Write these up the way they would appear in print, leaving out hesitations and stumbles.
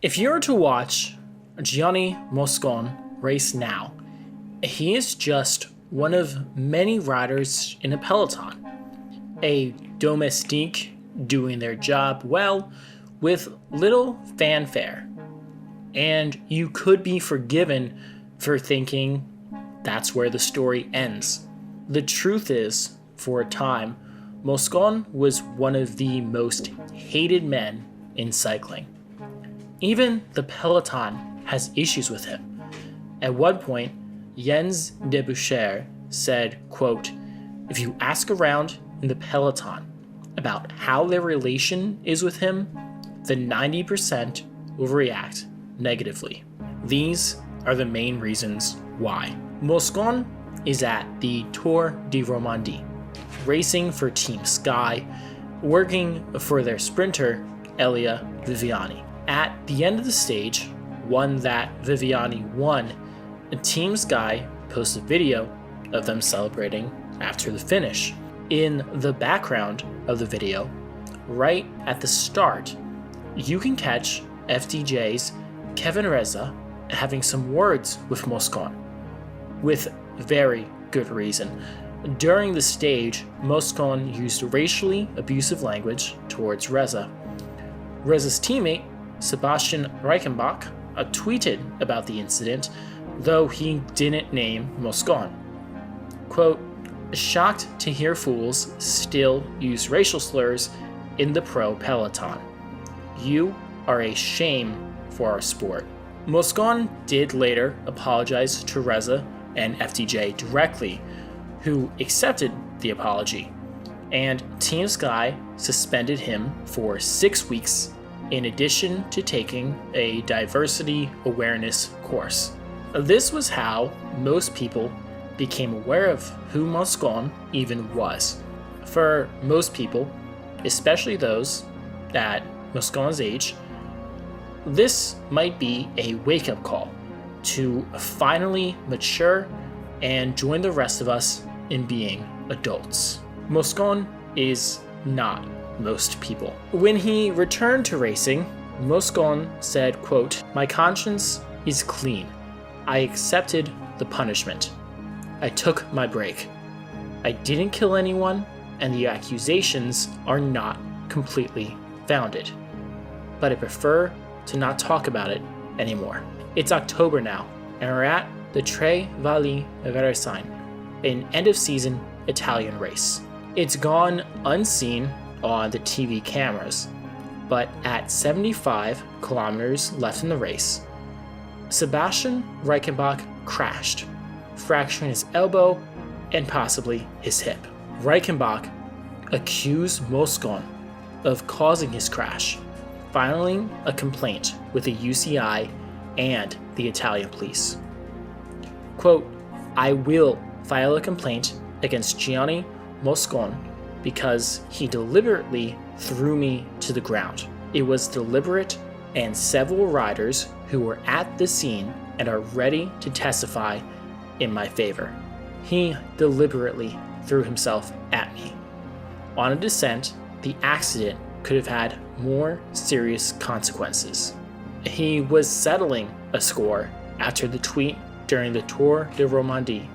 If you were to watch Gianni Moscon race now, he is just one of many riders in a peloton. A domestique doing their job well with little fanfare. And you could be forgiven for thinking that's where the story ends. The truth is, for a time, Moscon was one of the most hated men in cycling. Even the peloton has issues with him. At one point, Jens Debusschere said, quote, "If you ask around in the peloton about how their relation is with him, then 90% will react negatively." These are the main reasons why. Moscon is at the Tour de Romandie, racing for Team Sky, working for their sprinter, Elia Viviani. At the end of the stage, one that Viviani won, Team Sky posted a video of them celebrating after the finish. In the background of the video, right at the start, you can catch FDJ's Kevin Reza having some words with Moscon, with very good reason. During the stage, Moscon used racially abusive language towards Reza. Reza's teammate, Sebastian Reichenbach, tweeted about the incident, though he didn't name Moscon. Quote, "Shocked to hear fools still use racial slurs in the pro peloton. You are a shame for our sport." Moscon did later apologize to Reza and FDJ directly, who accepted the apology, and Team Sky suspended him for 6 weeks in addition to taking a diversity awareness course. This was how most people became aware of who Moscon even was. For most people, especially those at Moscon's age, this might be a wake-up call to finally mature and join the rest of us in being adults. Moscon is not most people. When he returned to racing, Moscon said, quote, "My conscience is clean. I accepted the punishment. I took my break. I didn't kill anyone, and the accusations are not completely founded. But I prefer to not talk about it anymore." It's October now, and we're at the Valli Varesine, an end-of-season Italian race. It's gone unseen on the TV cameras, but at 75 kilometers left in the race, Sebastian Reichenbach crashed, fracturing his elbow and possibly his hip. Reichenbach accused Moscon of causing his crash, filing a complaint with the UCI and the Italian police. Quote, "I will file a complaint against Gianni Moscon because he deliberately threw me to the ground. It was deliberate, and several riders who were at the scene and are ready to testify in my favor. He deliberately threw himself at me. On a descent, the accident could have had more serious consequences." He was settling a score after the tweet during the Tour de Romandie,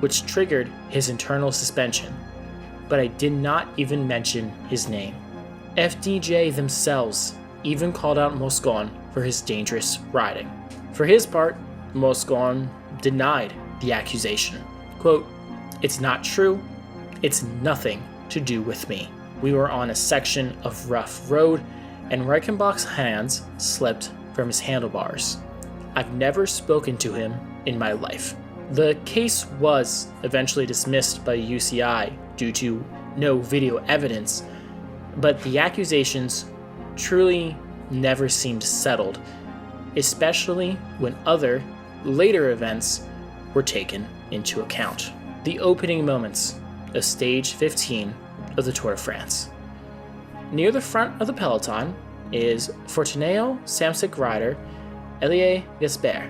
which triggered his internal suspension, but I did not even mention his name. FDJ themselves even called out Moscon for his dangerous riding. For his part, Moscon denied the accusation. Quote, "It's not true. It's nothing to do with me. We were on a section of rough road, and Reichenbach's hands slipped from his handlebars. I've never spoken to him in my life." The case was eventually dismissed by UCI due to no video evidence, but the accusations truly never seemed settled, especially when other, later events were taken into account. The opening moments of stage 15 of the Tour de France. Near the front of the peloton is Fortuneo Samsic rider Elie Gaspard,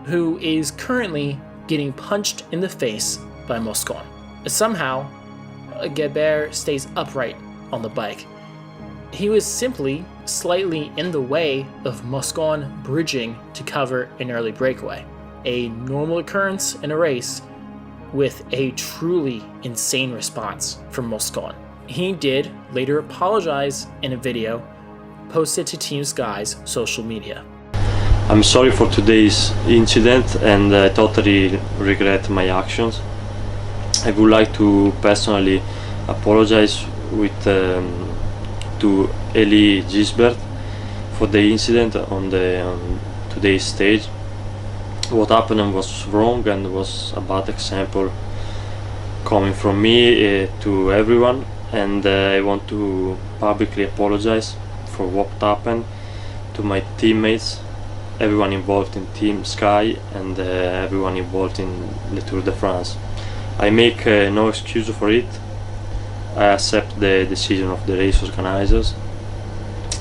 who is currently getting punched in the face by Moscon. Somehow, Gaspard stays upright on the bike. He was simply slightly in the way of Moscon bridging to cover an early breakaway, a normal occurrence in a race with a truly insane response from Moscon. He did later apologize in a video posted to Team Sky's social media. I'm sorry for today's incident and I totally regret my actions. I would like to personally apologize to Eli Gisbert for the incident on today's stage. What happened was wrong and was a bad example coming from me to everyone, and I want to publicly apologize for what happened to my teammates, everyone involved in Team Sky, and everyone involved in the Tour de France. I make no excuse for it. I accept the decision of the race organizers,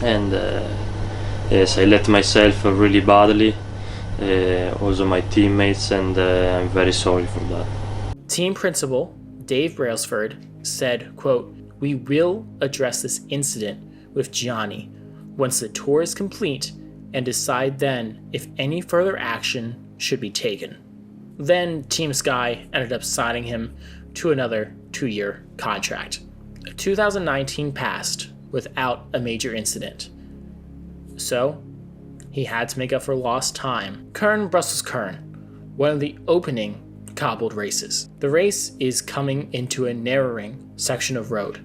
and yes, I let myself really badly, also my teammates, and I'm very sorry for that. Team principal Dave Brailsford said, quote, "We will address this incident with Gianni once the tour is complete and decide then if any further action should be taken." Then Team Sky ended up signing him to another 2-year contract. 2019 passed without a major incident, so he had to make up for lost time. Kuurne-Brussels-Kuurne, one of the opening cobbled races. The race is coming into a narrowing section of road,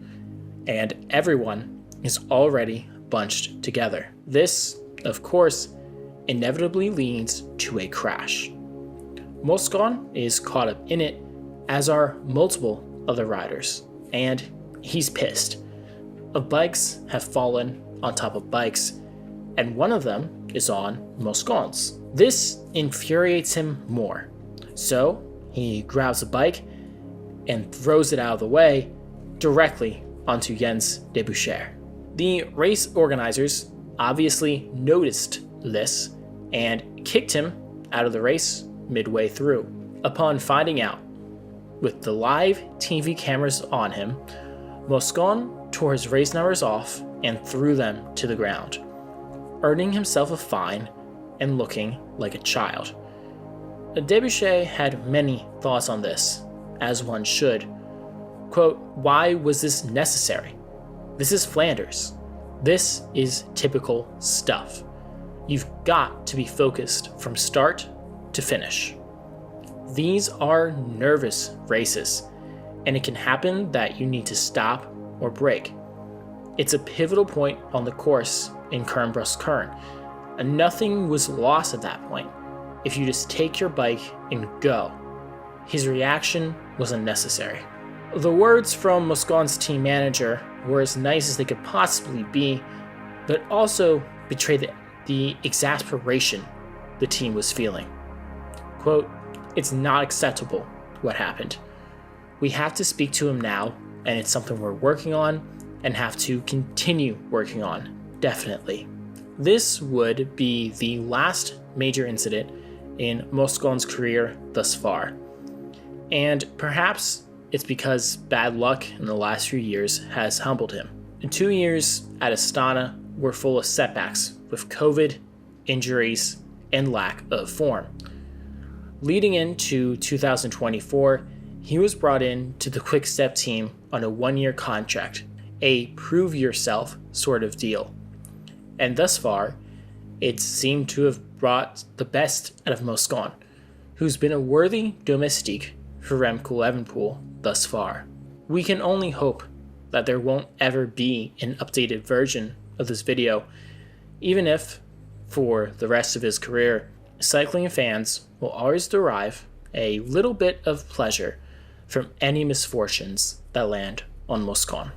and everyone is already bunched together. This, of course, inevitably leads to a crash. Moscon is caught up in it, as are multiple other riders, and he's pissed. Bikes have fallen on top of bikes, and one of them is on Moscon's. This infuriates him more, so he grabs a bike and throws it out of the way directly onto Jens Debusschere. The race organizers obviously noticed this and kicked him out of the race midway through. Upon finding out, with the live TV cameras on him, Moscon tore his race numbers off and threw them to the ground, earning himself a fine and looking like a child. Debusschere had many thoughts on this, as one should. Quote, "Why was this necessary? This is Flanders. This is typical stuff. You've got to be focused from start to finish. These are nervous races, and it can happen that you need to stop or brake. It's a pivotal point on the course in Kuurne-Brussels-Kuurne, and nothing was lost at that point. If you just take your bike and go." His reaction was unnecessary. The words from Moscon's team manager were as nice as they could possibly be, but also betrayed the exasperation the team was feeling. Quote, "It's not acceptable what happened. We have to speak to him now, and it's something we're working on and have to continue working on, definitely." This would be the last major incident in Moscon's career thus far, and perhaps it's because bad luck in the last few years has humbled him. 2 years at Astana were full of setbacks with COVID, injuries, and lack of form. Leading into 2024, he was brought in to the Quick Step team on a 1-year contract, a prove yourself sort of deal. And thus far, it seemed to have brought the best out of Moscon, who's been a worthy domestique for Remco Evenepoel thus far. We can only hope that there won't ever be an updated version of this video, even if, for the rest of his career, cycling fans will always derive a little bit of pleasure from any misfortunes that land on Moscon.